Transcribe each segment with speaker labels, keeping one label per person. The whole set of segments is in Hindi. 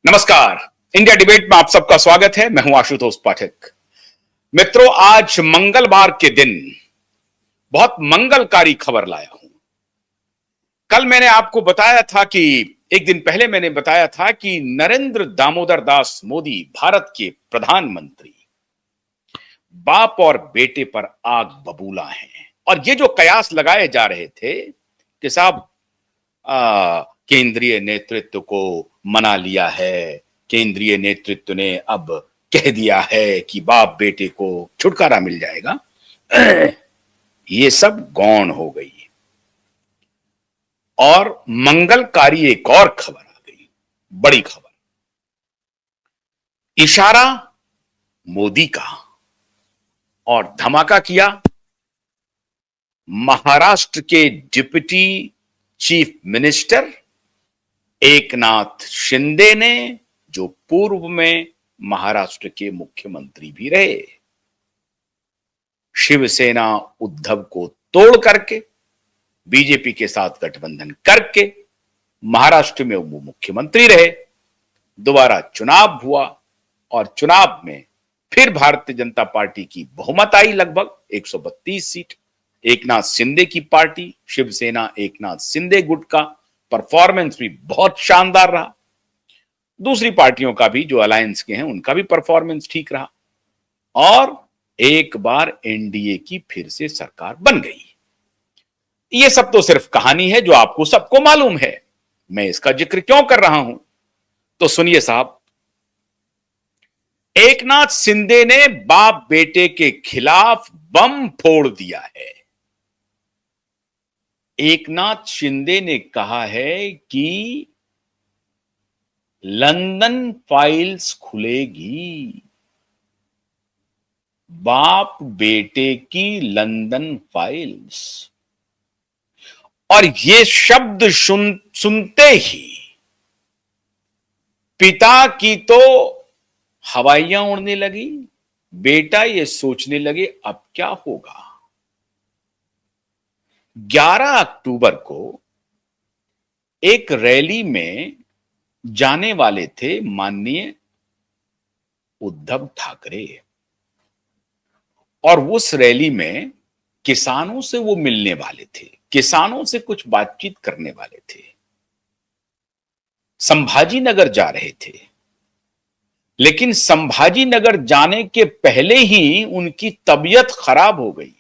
Speaker 1: नमस्कार। इंडिया डिबेट में आप सबका स्वागत है। मैं हूं आशुतोष पाठक। मित्रों, आज मंगलवार के दिन बहुत मंगलकारी खबर लाया हूं। कल मैंने आपको बताया था कि एक दिन पहले मैंने बताया था कि नरेंद्र दामोदर दास मोदी भारत के प्रधानमंत्री बाप और बेटे पर आग बबूला हैं। और ये जो कयास लगाए जा रहे थे कि साहब केंद्रीय नेतृत्व को मना लिया है, केंद्रीय नेतृत्व ने अब कह दिया है कि बाप बेटे को छुटकारा मिल जाएगा, ये सब गौण हो गई। और मंगलकारी एक और खबर आ गई, बड़ी खबर। इशारा मोदी का और धमाका किया महाराष्ट्र के deputy chief minister Eknath Shinde ने, जो पूर्व में महाराष्ट्र के मुख्यमंत्री भी रहे। शिवसेना उद्धव को तोड़ करके बीजेपी के साथ गठबंधन करके महाराष्ट्र में वो मुख्यमंत्री रहे। दोबारा चुनाव हुआ और चुनाव में फिर भारतीय जनता पार्टी की बहुमत आई, लगभग 132 सीट। एकनाथ शिंदे की पार्टी शिवसेना एकनाथ शिंदे गुट का परफॉर्मेंस भी बहुत शानदार रहा। दूसरी पार्टियों का भी, जो अलायंस के हैं, उनका भी परफॉर्मेंस ठीक रहा और एक बार एनडीए की फिर से सरकार बन गई। ये सब तो सिर्फ कहानी है जो आपको सबको मालूम है। मैं इसका जिक्र क्यों कर रहा हूं, तो सुनिए साहब। एकनाथ शिंदे ने बाप बेटे के खिलाफ बम फोड़ दिया है। एकनाथ शिंदे ने कहा है कि लंदन फाइल्स खुलेगी, बाप बेटे की लंदन फाइल्स। और ये शब्द सुनते ही पिता की तो हवाइयां उड़ने लगी। बेटा ये सोचने लगे अब क्या होगा। 11 अक्टूबर को एक रैली में जाने वाले थे माननीय उद्धव ठाकरे, और उस रैली में किसानों से वो मिलने वाले थे, किसानों से कुछ बातचीत करने वाले थे। संभाजी नगर जा रहे थे, लेकिन संभाजी नगर जाने के पहले ही उनकी तबीयत खराब हो गई।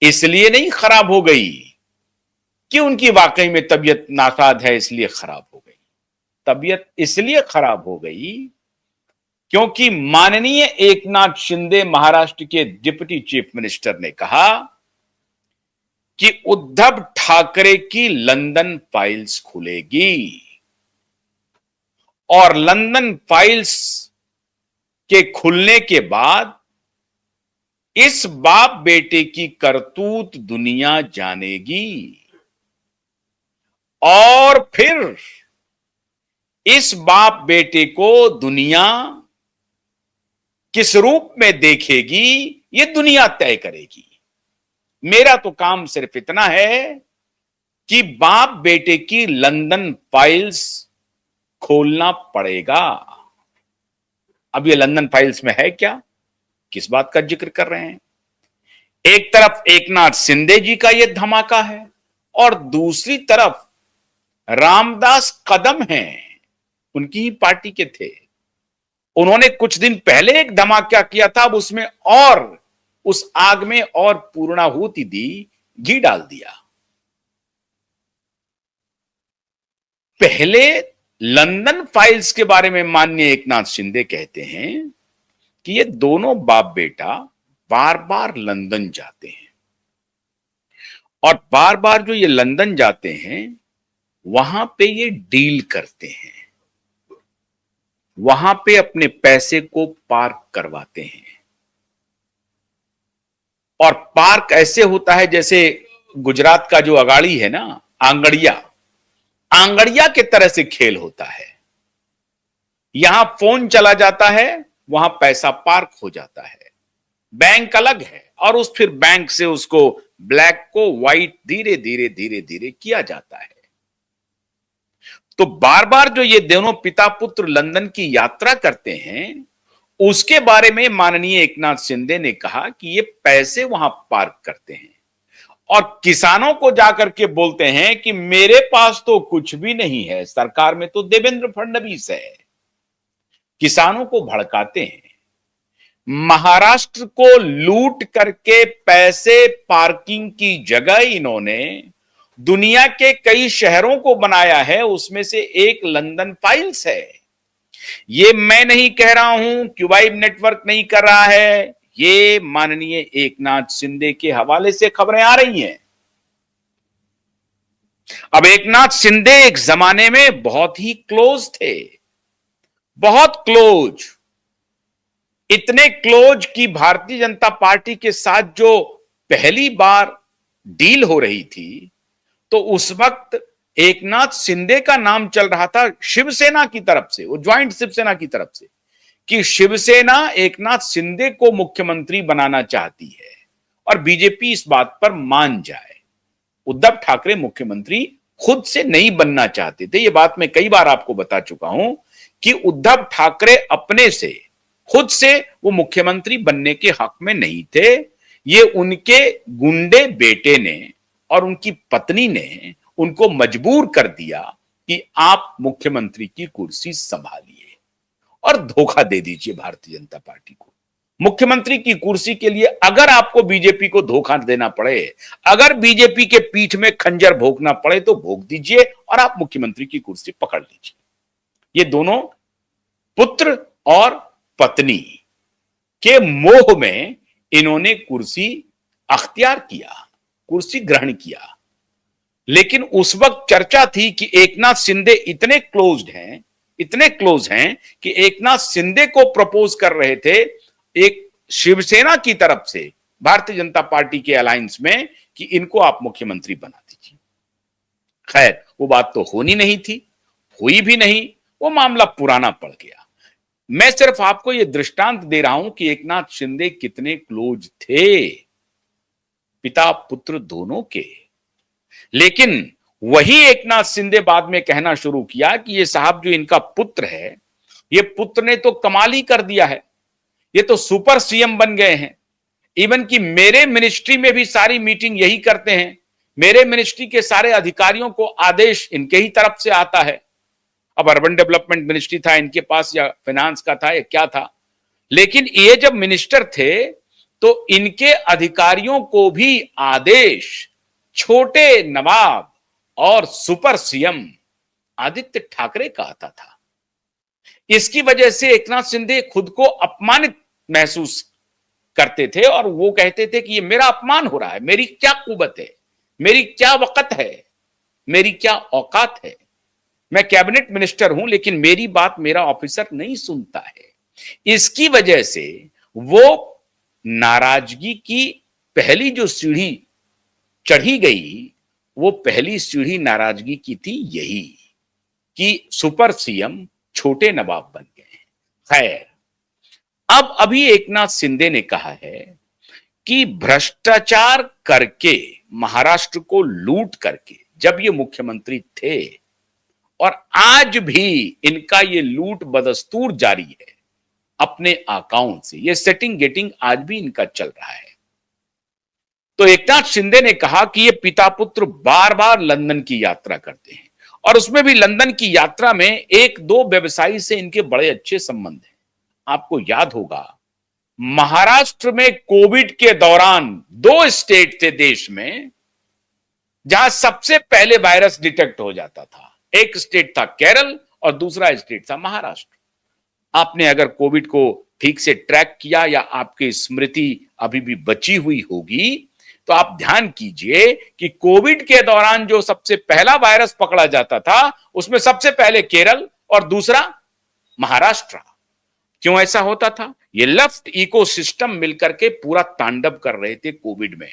Speaker 1: इसलिए नहीं खराब हो गई कि उनकी वाकई में तबीयत नासाज है इसलिए खराब हो गई। तबीयत इसलिए खराब हो गई क्योंकि माननीय एकनाथ शिंदे महाराष्ट्र के डिप्टी चीफ मिनिस्टर ने कहा कि उद्धव ठाकरे की लंदन फाइल्स खुलेगी, और लंदन फाइल्स के खुलने के बाद इस बाप बेटे की करतूत दुनिया जानेगी, और फिर इस बाप बेटे को दुनिया किस रूप में देखेगी ये दुनिया तय करेगी। मेरा तो काम सिर्फ इतना है कि बाप बेटे की लंदन फाइल्स खोलना पड़ेगा। अब ये लंदन फाइल्स में है क्या, किस बात का जिक्र कर रहे हैं? एक तरफ एकनाथ शिंदे जी का ये धमाका है और दूसरी तरफ रामदास कदम हैं, उनकी ही पार्टी के थे। उन्होंने कुछ दिन पहले एक धमाका किया था, अब उसमें और उस आग में और पूर्णाहुति दी, घी डाल दिया। पहले लंदन फाइल्स के बारे में माननीय एकनाथ शिंदे कहते हैं कि ये दोनों बाप बेटा बार बार लंदन जाते हैं, और बार बार जो ये लंदन जाते हैं वहां पे ये डील करते हैं, वहां पे अपने पैसे को पार्क करवाते हैं। और पार्क ऐसे होता है जैसे गुजरात का जो अगाड़ी है ना, आंगड़िया, आंगड़िया के तरह से खेल होता है। यहां फोन चला जाता है, वहां पैसा पार्क हो जाता है। बैंक अलग है, और उस फिर बैंक से उसको ब्लैक को व्हाइट धीरे धीरे धीरे धीरे किया जाता है। तो बार बार जो ये दोनों पिता पुत्र लंदन की यात्रा करते हैं, उसके बारे में माननीय एकनाथ शिंदे ने कहा कि ये पैसे वहां पार्क करते हैं और किसानों को जाकर के बोलते हैं कि मेरे पास तो कुछ भी नहीं है, सरकार में तो देवेंद्र फडणवीस है। किसानों को भड़काते हैं। महाराष्ट्र को लूट करके पैसे पार्किंग की जगह इन्होंने दुनिया के कई शहरों को बनाया है, उसमें से एक लंदन फाइल्स है। ये मैं नहीं कह रहा हूं, क्यूबाइब नेटवर्क नहीं कर रहा है, ये माननीय एकनाथ शिंदे के हवाले से खबरें आ रही हैं। अब एकनाथ शिंदे एक जमाने में बहुत ही क्लोज थे, बहुत क्लोज, इतने क्लोज कि भारतीय जनता पार्टी के साथ जो पहली बार डील हो रही थी, तो उस वक्त एकनाथ शिंदे का नाम चल रहा था शिवसेना की तरफ से, वो ज्वाइंट शिवसेना की तरफ से, कि शिवसेना एकनाथ शिंदे को मुख्यमंत्री बनाना चाहती है और बीजेपी इस बात पर मान जाए। उद्धव ठाकरे मुख्यमंत्री खुद से नहीं बनना चाहते थे। ये बात मैं कई बार आपको बता चुका हूं कि उद्धव ठाकरे अपने से खुद से वो मुख्यमंत्री बनने के हक में नहीं थे। ये उनके गुंडे बेटे ने और उनकी पत्नी ने उनको मजबूर कर दिया कि आप मुख्यमंत्री की कुर्सी संभालिए और धोखा दे दीजिए भारतीय जनता पार्टी को। मुख्यमंत्री की कुर्सी के लिए अगर आपको बीजेपी को धोखा देना पड़े, अगर बीजेपी के पीठ में खंजर भोंकना पड़े तो भोंक दीजिए और आप मुख्यमंत्री की कुर्सी पकड़ लीजिए। ये दोनों पुत्र और पत्नी के मोह में इन्होंने कुर्सी अख्तियार किया, कुर्सी ग्रहण किया। लेकिन उस वक्त चर्चा थी कि एकनाथ शिंदे इतने क्लोज हैं कि एकनाथ शिंदे को प्रपोज कर रहे थे एक शिवसेना की तरफ से भारतीय जनता पार्टी के अलायंस में कि इनको आप मुख्यमंत्री बना दीजिए। खैर, वो बात तो होनी नहीं थी, हुई भी नहीं, वो मामला पुराना पड़ गया। मैं सिर्फ आपको यह दृष्टांत दे रहा हूं कि एकनाथ शिंदे कितने क्लोज थे, पिता पुत्र दोनों के। लेकिन वही एकनाथ शिंदे बाद में कहना शुरू किया कि ये साहब जो इनका पुत्र है, ये पुत्र ने तो कमाल ही कर दिया है, ये तो सुपर सीएम बन गए हैं। इवन कि मेरे मिनिस्ट्री में भी सारी मीटिंग यही करते हैं, मेरे मिनिस्ट्री के सारे अधिकारियों को आदेश इनके ही तरफ से आता है। अब अर्बन डेवलपमेंट मिनिस्ट्री था इनके पास या फाइनेंस का था या क्या था, लेकिन ये जब मिनिस्टर थे तो इनके अधिकारियों को भी आदेश छोटे नवाब और सुपर सीएम आदित्य ठाकरे का आता था। इसकी वजह से एकनाथ शिंदे खुद को अपमानित महसूस करते थे और वो कहते थे कि ये मेरा अपमान हो रहा है, मेरी क्या कुवत है, मेरी क्या वक़्त है, मेरी क्या औकात है, मैं कैबिनेट मिनिस्टर हूं लेकिन मेरी बात मेरा ऑफिसर नहीं सुनता है। इसकी वजह से वो नाराजगी की पहली जो सीढ़ी चढ़ी गई, वो पहली सीढ़ी नाराजगी की थी यही कि सुपर सीएम छोटे नवाब बन गए। खैर, अब अभी एकनाथ शिंदे ने कहा है कि भ्रष्टाचार करके, महाराष्ट्र को लूट करके जब ये मुख्यमंत्री थे और आज भी इनका ये लूट बदस्तूर जारी है अपने अकाउंट से, ये सेटिंग गेटिंग आज भी इनका चल रहा है। तो एकनाथ शिंदे ने कहा कि ये पिता पुत्र बार बार लंदन की यात्रा करते हैं और उसमें भी लंदन की यात्रा में एक दो व्यवसायी से इनके बड़े अच्छे संबंध हैं। आपको याद होगा, महाराष्ट्र में कोविड के दौरान 2 स्टेट थे देश में जहां सबसे पहले वायरस डिटेक्ट हो जाता था। एक स्टेट था केरल और दूसरा स्टेट था महाराष्ट्र। आपने अगर कोविड को ठीक से ट्रैक किया या आपकी स्मृति अभी भी बची हुई होगी तो आप ध्यान कीजिए कि कोविड के दौरान जो सबसे पहला वायरस पकड़ा जाता था उसमें सबसे पहले केरल और दूसरा महाराष्ट्र। क्यों ऐसा होता था? ये लेफ्ट इकोसिस्टम मिलकर के पूरा तांडव कर रहे थे कोविड में,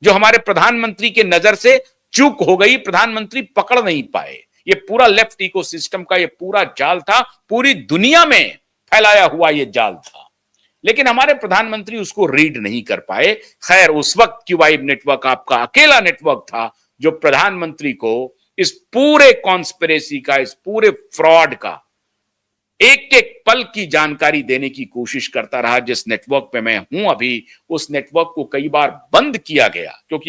Speaker 1: जो हमारे प्रधानमंत्री के नजर से चूक हो गई, प्रधानमंत्री पकड़ नहीं पाए। ये पूरा लेफ्ट इकोसिस्टम का ये पूरा जाल था, पूरी दुनिया में फैलाया हुआ ये जाल था, लेकिन हमारे प्रधानमंत्री उसको रीड नहीं कर पाए। खैर, उस वक्त क्यूबाइब नेटवर्क आपका अकेला नेटवर्क था जो प्रधानमंत्री को इस पूरे कॉन्स्पिरेसी का, इस पूरे फ्रॉड का एक एक पल की जानकारी देने की कोशिश करता रहा। जिस नेटवर्क पे मैं हूं अभी, उस नेटवर्क को कई बार बंद किया गया क्योंकि